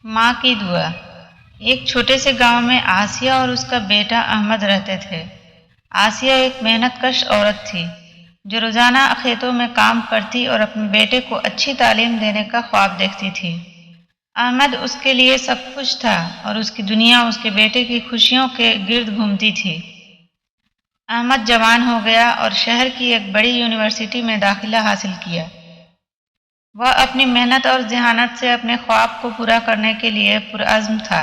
माँ की दुआ। एक छोटे से गांव में आसिया और उसका बेटा अहमद रहते थे। आसिया एक मेहनतकश औरत थी जो रोजाना खेतों में काम करती और अपने बेटे को अच्छी तालीम देने का ख्वाब देखती थी। अहमद उसके लिए सब कुछ था और उसकी दुनिया उसके बेटे की खुशियों के गिर्द घूमती थी। अहमद जवान हो गया और शहर की एक बड़ी यूनिवर्सिटी में दाखिला हासिल किया। वह अपनी मेहनत और जहानत से अपने ख्वाब को पूरा करने के लिए पुरअज़्म था।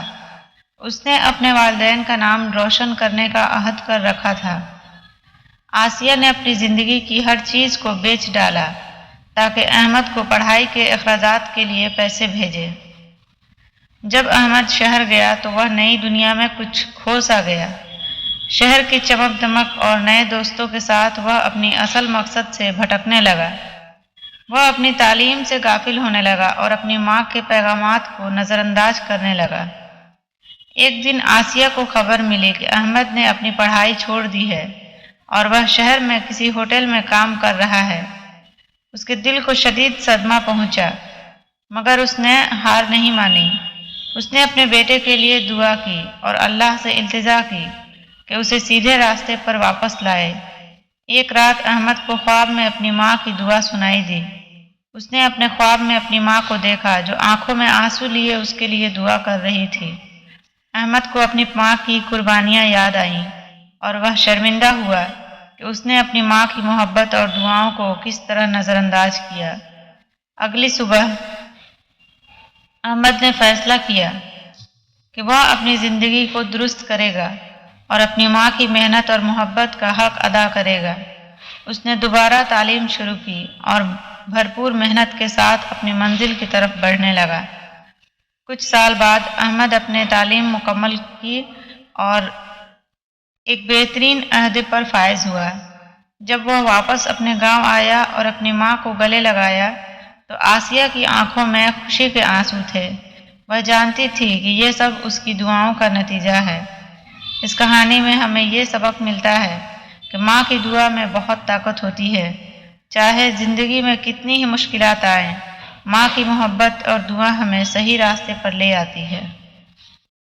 उसने अपने वालिदैन का नाम रोशन करने का अहद कर रखा था। आसिया ने अपनी ज़िंदगी की हर चीज़ को बेच डाला ताकि अहमद को पढ़ाई के अखराजात के लिए पैसे भेजे। जब अहमद शहर गया तो वह नई दुनिया में कुछ खो सा गया। शहर की चमक दमक और नए दोस्तों के साथ वह अपनी असल मकसद से भटकने लगा। वह अपनी तालीम से गाफिल होने लगा और अपनी माँ के पैगामात को नज़रअंदाज करने लगा। एक दिन आसिया को खबर मिली कि अहमद ने अपनी पढ़ाई छोड़ दी है और वह शहर में किसी होटल में काम कर रहा है। उसके दिल को शदीद सदमा पहुंचा, मगर उसने हार नहीं मानी। उसने अपने बेटे के लिए दुआ की और अल्लाह से इल्तिजा की कि उसे सीधे रास्ते पर वापस लाए। एक रात अहमद को ख्वाब में अपनी माँ की दुआ सुनाई दी। उसने अपने ख्वाब में अपनी माँ को देखा जो आंखों में आंसू लिए उसके लिए दुआ कर रही थी। अहमद को अपनी माँ की कुर्बानियाँ याद आईं और वह शर्मिंदा हुआ कि उसने अपनी माँ की मोहब्बत और दुआओं को किस तरह नज़रअंदाज किया। अगली सुबह अहमद ने फैसला किया कि वह अपनी ज़िंदगी को दुरुस्त करेगा और अपनी माँ की मेहनत और मोहब्बत का हक अदा करेगा। उसने दोबारा तालीम शुरू की और भरपूर मेहनत के साथ अपनी मंजिल की तरफ बढ़ने लगा। कुछ साल बाद अहमद अपने तालीम मुकम्मल की और एक बेहतरीन अहदे पर फायज हुआ। जब वह वापस अपने गांव आया और अपनी माँ को गले लगाया तो आसिया की आंखों में खुशी के आंसू थे। वह जानती थी कि ये सब उसकी दुआओं का नतीजा है। इस कहानी में हमें ये सबक मिलता है कि माँ की दुआ में बहुत ताकत होती है। चाहे ज़िंदगी में कितनी ही मुश्किलात आएं, माँ की मोहब्बत और दुआ हमें सही रास्ते पर ले आती है।